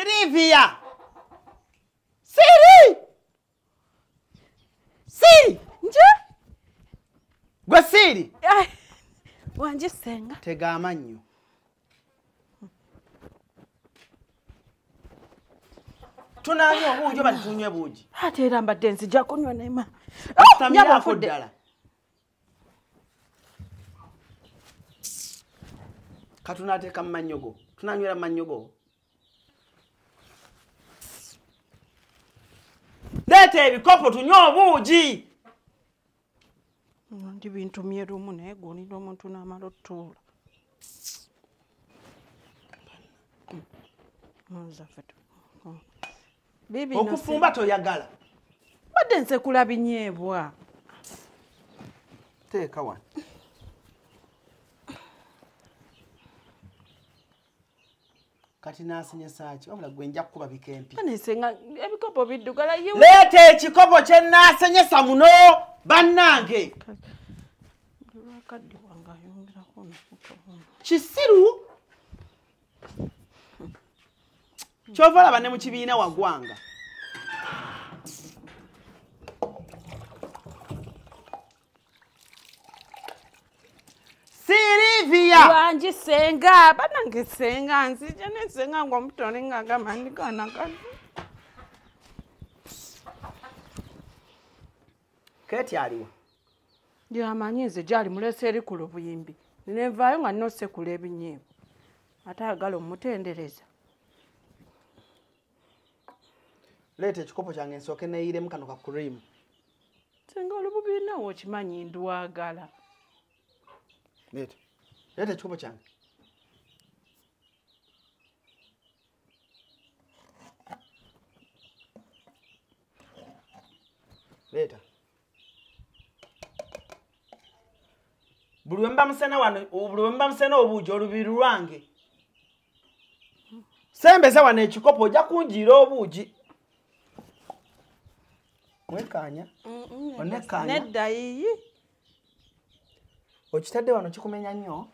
Sylvia. Siri. Siri. Nje? Gwe Siri. Wanje senga. Tega amanyo. Tunanywa obuugi oba tunywe buugi. Ate era mbadde nzija kunywa nema. Nyaba afudde. Katunateeka mu mannyogo. Tunanywera mu mannyogo. Leeta ebikopo tunywe obuugi. Ndi bintu myerumu naye gonira omuntu n'amala otuula. Bibi okufumba toyagala. Badde nsekula binyeebwa. Teeka wano. Kati naasenyesa ki wabula gwe nja kukuba bikempi. Anesenga ebikopo biddugala yewe. Leeta ekikopo kye naasenyesa muno bannange. Kaddi wanga ayongerako n'okukola. Kisiru. Kyova olaba ne mu kibiina waggwanga. Sylvia. Wanje senga, banange senga, nzija ne senga ng'omutone ng'agamba ndikana kati. Keti aliwa. Yamanyi nze gyali mulese eri ku lubuyimbi. Nenvaayo nga nnosekula ebinyeebwa. Ate ayagala omutendereza. Leeta ekikopo kyange nsooke neeyiremu kano ka cream. Senga olububiina wo okimanyi ndwagala. Leeta. Leeta ekikopo kyange. Leeta. Buli we mba musena wano, buli we mba musena obuugi olubiri lwange. Sembeza wano ekikopo ojja kunjiira obuugi. Mwekanya? Onekanya? Nedda yiyi. Okitadde wano kikumenya nnyo.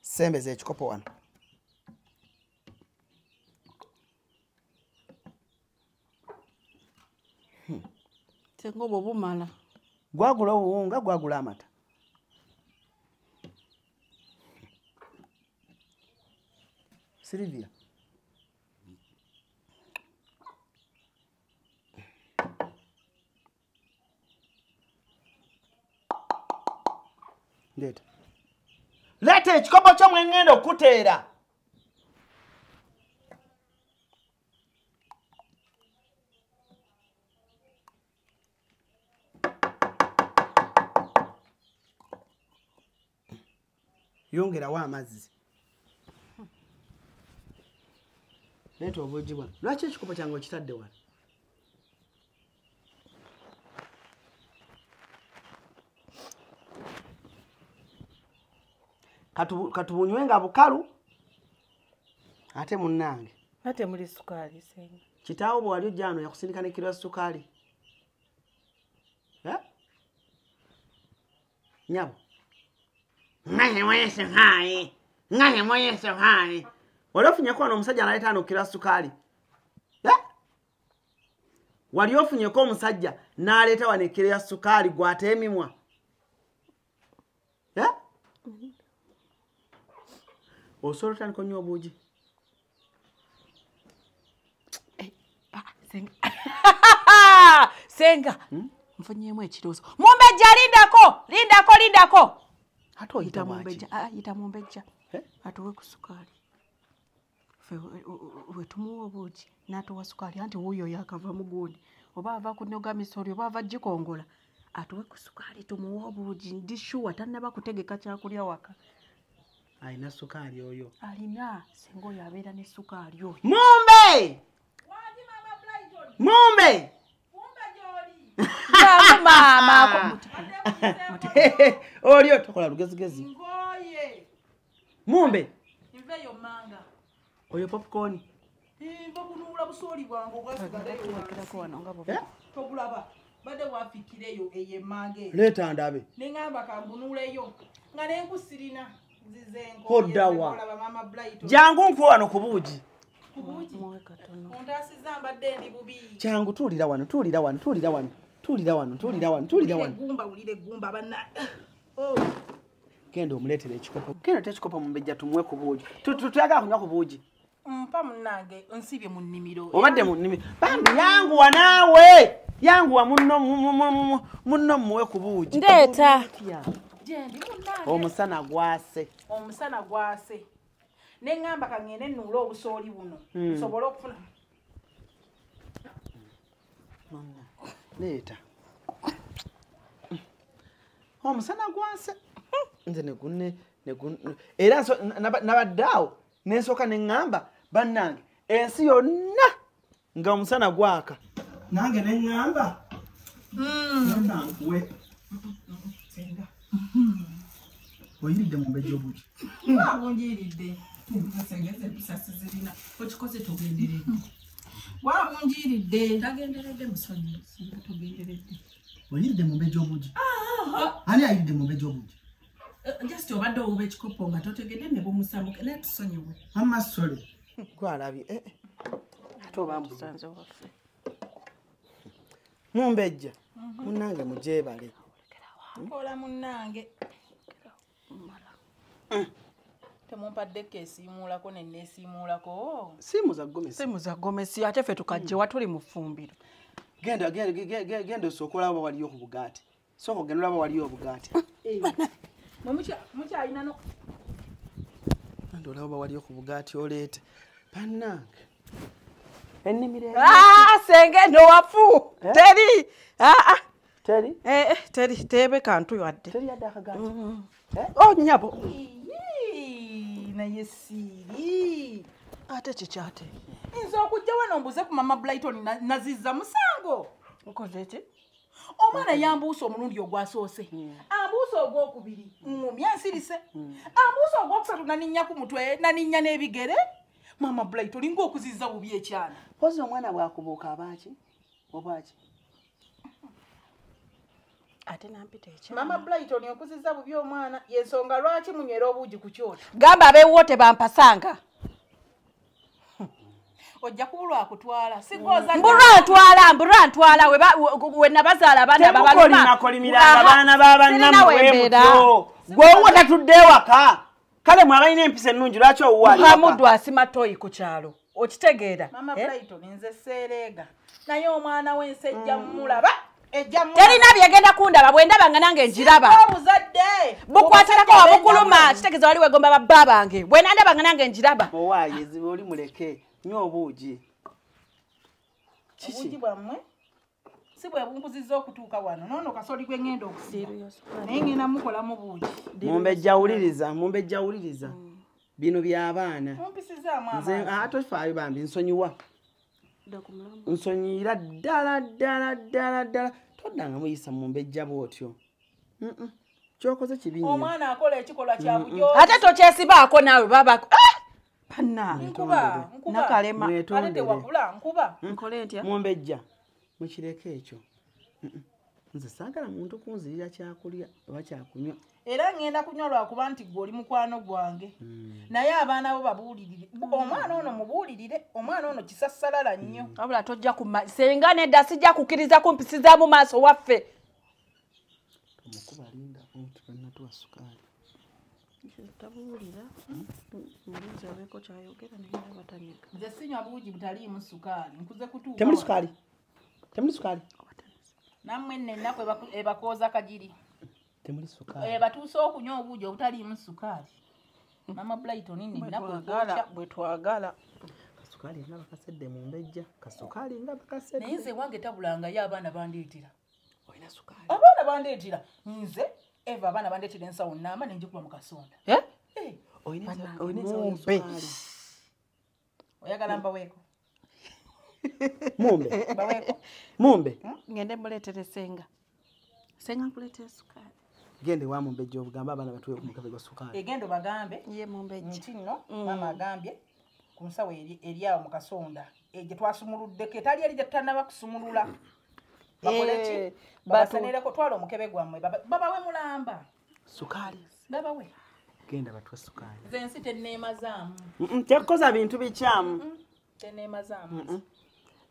Sembeza ekikopo wano. Senga obwo bumala. Gwagula obuwunga gwagula amata. Sylvia. Leeta. Leeta ekikopo kyo mwe ngenda okuteera. Yongerawo amazzi. Leeta obuugi bwano. Lwaki ekikopo kyange okitadde wano? Katubunywenga bukalu. Ate munnange. Ate muli sukaali senga. Kitaawo bwe wali ojja wano yakusindika ne kiro ya sukaali. Nyabo. Ngahe mwese hai. Ngahe mwese hai. Wali ofunyeko wano omusajja n'aleeta wano kiro ya sukaali. Wali ofunyeko omusajja n'aleeta wano kiro ya sukaali gwate emimwa. Osobola otandika onywa obuugi. Senga. Senga. Nfunyeemu ekirowoozo. Mumbejja lindako. Ate oyita mumbejja. Yita mumbejja. Atuwe ku sukaali. We tumuwa obuugi n'atuwa sukaali anti wuuyo yakava mu gundi. Oba ava kunoga misori oba ava gikongola. Atuwe ku sukaali tumuwa obuugi ndi sure tannaba kutegeka kyakulya waka. Alina sukaali oyo. Alina senga oyo abeera ne sukaali oyo. Mumbe! Mumbe! Jamu mama. Olio tokola lugezigezi. Ngoye. Mumbe. Nveyo manga. Oyo popcorn. Nva kunula busoli bwange obwasigaddeyo wano nga bo. Togulaba. Bade wafikireyo eye mange. Leeta ndabe. Nengamba kambunuleyo. Nga nenkusirina. Hoddawa. Jangu nkuwa wano ku buugi. Jangu tuulira wano. Gumba banna. Genda omuleetere ekikopo. Genda tekikopo mumbejja tumuwe ku buugi. Tuyagala kunywa ku buugi. Mpa munnange nsibye mu nnimiro. Obadde mu nnimiro. Bambi yanguwa naawe. Yanguwa munno muwe ku buugi. Ndeeta. Jendi munnange. Omusana gwase. Ne ngamba kangene nnuula obusooli buno. Nsobole okufuna. Leeta. Omusana gwase. Nze ne era nabaddaawo nensooka ne ŋŋamba bannange ensi yonna nga omusana gwaka. Nange ne ŋŋamba nkuwe. Oyiridde mu mbejja obuugi. Wabunjiiridde. Nsengeze empisa zirina. Okikoze togenderedde. Wabunjiiridde. Tagenderedde musonyi. Togenderedde. Oyiridde mu mbejja obuugi. Ani ayiridde mu mbejja obuugi? Just obadde owuba ekikopo nga totegedde ne bumusamuke naye tusonyiwe. Amasole. Gwalabye. Ate oba Musanze waffe. Mumbejja. Munnange mujeebale. Nkola munnange. Temumpadde esiimuulako ne neesiimuulako. Simu za gomesi ate ffe tukajje watuli mu ffumbiro. Genda osooka olaba waliyo ku bugaati. Sooka ogenda olaba waliyo obugaati. Mukyalina no. Genda olaba waliyo ku bugaati oleete. Bannange. Ennimiro. Senge no wafu. Teri. Teri? Teri tebe kantu yadde. Teri yadde akagaati. Nyabo. Naye siiri. Ate kikyate. Nza okujja wano mbuze ku mama Brighton nazizza musango. Okoze ki? Omwana yambuusa omulundi ogwasoose. Ambuusa ogwokubiri. Ngumya nsirise. Ambuusa ogwokusatu naninnya ku mutwe naninnya n'ebigere. Mama Brighton ng'okuzizza bubi ekyana. Pozi omwana bwakubuuka abaaki? Obwaki? Ate nampita ekyana. Mama Brighton okuzizza bubi omwana yensonga lwaki munywera obuugi ku kyoto. Gamba abeewo tebampasanga. Ojja kubulwa akutwala. Sigoza. Mbulwa ntwala we nabazaala abaana babaluma. Nakolimira abaana b'abannammwe mutyo. Gwe tatudde ewaka. Kale mwabalina empisa ennungi lwaki owuwali? Muhammadu asima toyi ku kyalo. Okitegeera? Mama Brighton nze seereega. Naye omwana w'ensi ejja mmulaba. Terina byegenda kundaba bwe ndaba nga nange njiraba. Obuzadde. Bukwatirako wabukuluma kitegeeza wali wegomba babba bange. Bwe nandaba nga nange njiraba. Owaaye oli muleke. Nywa obuugi. Obuugi bwammwe si bwe bunkuzizza okutuuka wano. Noono kasoli gwe ngenda okusiba. Naye ngenda mukolamu buugi. Mumbejja wuliriza. Bino by'abaana. Mumpisizaamu nze atofaayo bambi nsonyiwa. Nsonyiira ddala. Toddanga muyisa mumbejja bw'otyo. Kyokoze kibi nnyo. Omwana akola ekikolwa kya bujo. Ate tokyesibaako naawe babako. Panna. Nkuba. Nakalema. Ate tewabula nkuba. Nkole ntya? Mumbejja. Mukireke ekyo. Nze saagala muntu kunzirira kyakulya oba kyakunywa. Era ngenda kunywa lwakuba nti gwe oli mukwano gwange. Naye abaana bo babuulirire. Omwana ono mubuulirire. Omwana ono kisassalala nnyo. Wabula tojja senga nedda sijja kukkiriza kumpisiza mu maaso waffe. Omukuba linda tukanatuwa sukaali. Tabuulira. Mulizi abeeko kyayogera naye batanyega. Nze sinywa buugi butaliimu sukaali. Nkuze kutuuka. Temuli sukaali. Nammwe nno ennaku ebakooza kagiri. Temuli sukaali. Batuuse okunywa obuugi obutaliimu sukaali. Mama Brighton nno ennaku bwe twagala. Kasukaali nga bakasedde mu mbejja. Kasukaali nga bakasedde. Naye nze wange tabulangayo abaana bandeetera. Olina sukaali. Abaana bandeetera. Nze Eva abaana bandeetera ensawo nnaama ne njikuba mu kasonda. Olina sukaali. Oyagala mbaweeko? Mumbe. Ngende muleetere senga. Senga nkuleetere sukaali. Gende wa mumbejja obugamba abaana batuwe ku mukabe gwa sukaali. Egendo bagambe. Ye mumbejja. Nti nno mama agambye ku nsawo eri awo mu kasonda. Gye twasumuluddeko etali eri gye tutannaba kusumulula. Bakole ki? Babasenereko twala omukebe gwammwe. Babawe mulamba. Sukaali. Babawe. genda batwe sukali zensi teneemazaamu tekkoza bintu bikyamu teneemazaamu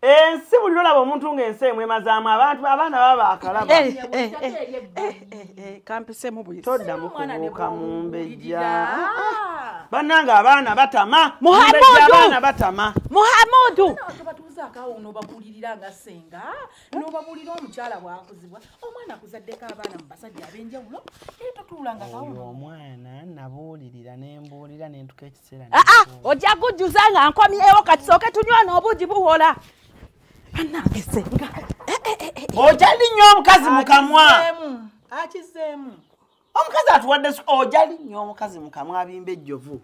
ensi buli lolaba omuntu ng'ensi emwemazaamu abaana baba akalaba kampisemu buyisi toddamu kubuuka mu mbejja bannange abaana batama Muhammadu! abaana batama Muhammadu tebatuuzaako awo n'obabuulirira nga senga n'obabuulira omukyala bwakuzibwa omwana akuzaddeko abaana mu basajja ab'enjawulo naye totuulanga oyo kawo omwana nabuulirira nembuulira nentuka ekiseera ojja kujjuza nga nkomyewo katisooke tunywa n'obuugi buwola bannange senga ojali nnyo omukazi mu kamwa akizeemu omukazi atuwadde ojali nnyo omukazi mu kamwa abimba ejjovu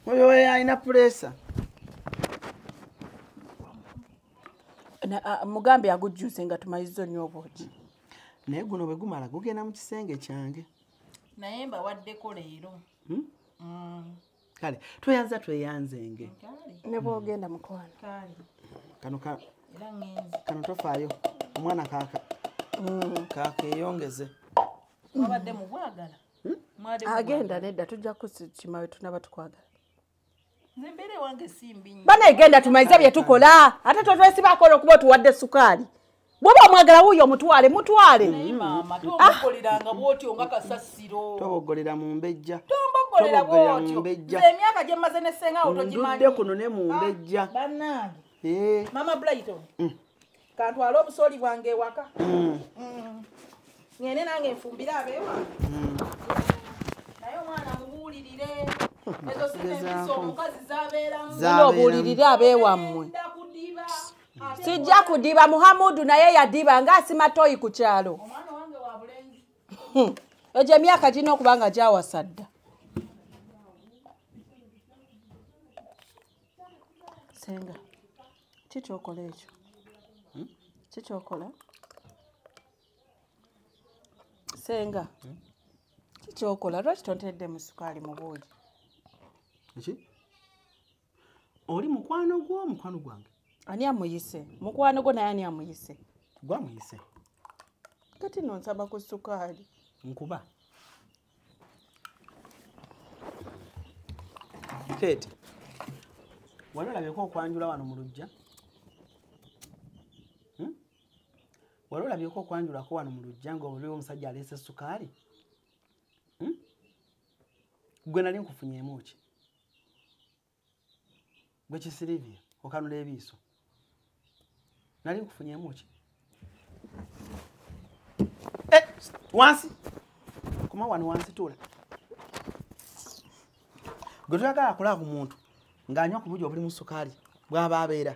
oyo we alina puresa mugambe agujjuze nga tumaliza nnyo obuugi naye guno bwe gumala gugenda mu kisenge kyange naye mbawaddeko leero kale tweyanza tweyanzenge ne bwogenda mukwano era ŋŋenze kano tofaayo omwana kakeyongeze mwabadde mubwagala agenda nedda tujja kukima we tunaba tukwagala nze mbeera ewange simbi nnyo bana egenda tumalize bye tukola ate totwesibakola okuba otuwadde sukaali bwoba omwagala wuuyo mutwale maama tomboggoliranga bwotyo nga kasasiro toboggolera mu mbejja tomboggolera bwotyo mbejja. nze emyaka gye mmaze nessengawo togimanyi ndudde kuno ne mu mbejja bannange Eh, mama Brighton kantwale obusooli bwange ewaka ngende nange enfumbire abeewange naye omwana mubuulirire ezo sinempisa omukazi zabeeramu nina obuulirire abeewammwe kudiba sijja kudiba Muhammadu naye yadiba ng'asima toyi ku kyalo omwana wange wa bulenzi egyo emyaka girina okuba nga gyawasa dda senga kikyokola ekyo kikyokola senga kikyokola lwaki tontedde mu sukaali mu buugi ki oli mukwano gw'omukwano gwange ani amuyise mukwano gwo naye ani amuyise gwamuyise kati nonsaba ku sukaali nkuba Kate wali olabyeko okwanjula wano mu lujja wali olabyeko okwanjulako wano mu lujja ng'oliwo omusajja aleese sukaali gwe nali nkufunyeemu ki gwe kisirivye okanula ebiiso nali nkufunyeemu ki wansi koma wano wansi tuula gwe toyagala akola ku muntu ng'anywa ku buugi obuli mu sukaali bw'aba abeera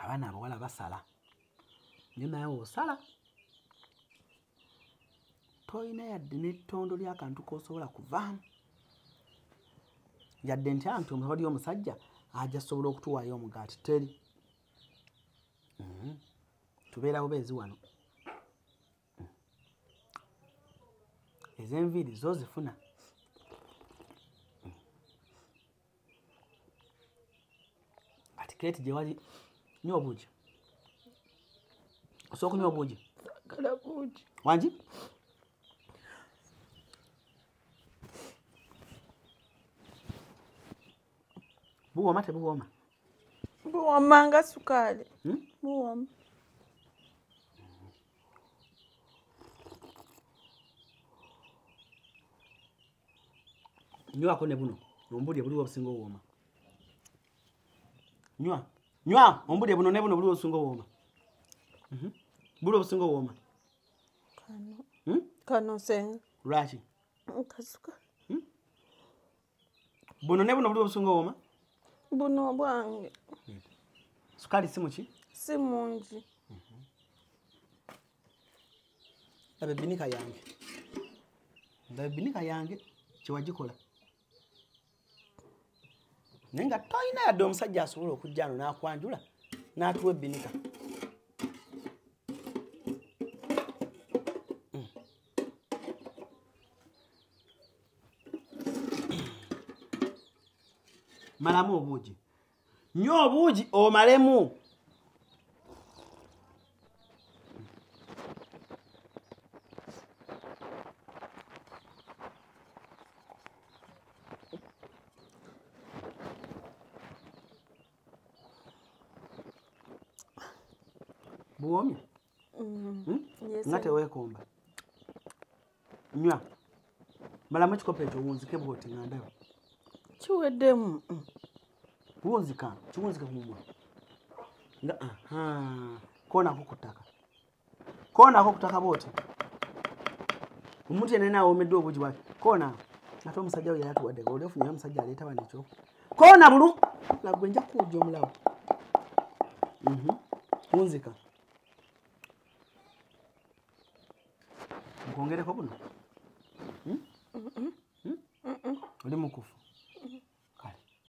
abaana abawala basala naye naye osala toyina yadde n'ettondo ly'akantu k'osobola kuvaamu yadde ntya nti oli omusajja ajja sobola okutuwaayo omugaati teri tubeera bubeezi wano ez'enviiri zo zifuna ati Kate gye wali nywa obuugi osobola okunywa obuugi gala buugi wangi buwooma tebuwooma buwoma nga sukaali buwoma nywako ne buno ombulye buliwo obusinga obuwooma nywa ombulye buno ne buno buliwo obusinga obuwooma buliwo obusinga obuwooma kano senga lwaki kasuka buno ne buno buliwo obusinga obuwooma buno bwange sukaali si muki si mungi laba ebbinika yange laba ebbinika yange kyewagikola Nenga toyina yadde omusajja asobola okujja ano n'akwanjula n'atuwa ebbinika. Malamu obuugi. Nnyo obuugi omalemu. Buomi? Yes. Nga teweekomba. Nywa. Malamu ekikopo ekyo wunzike bw'oti nga ndaba. Kiweddemu. Wunzika ku mumwa. Nga koonako ku ttaka. Koonako ku ttaka bw'oti. Omuntu yenna awoomeddwa obuugi bwaki. Koona. Ate omusajja we yali atuwadde. Oli ofunyeyo omusajja aleeta wano ekyo. Koona bulu. Lagwe nja kuwujja omulawo. Wunzika. Nkwongereko buno? Oli mukufu.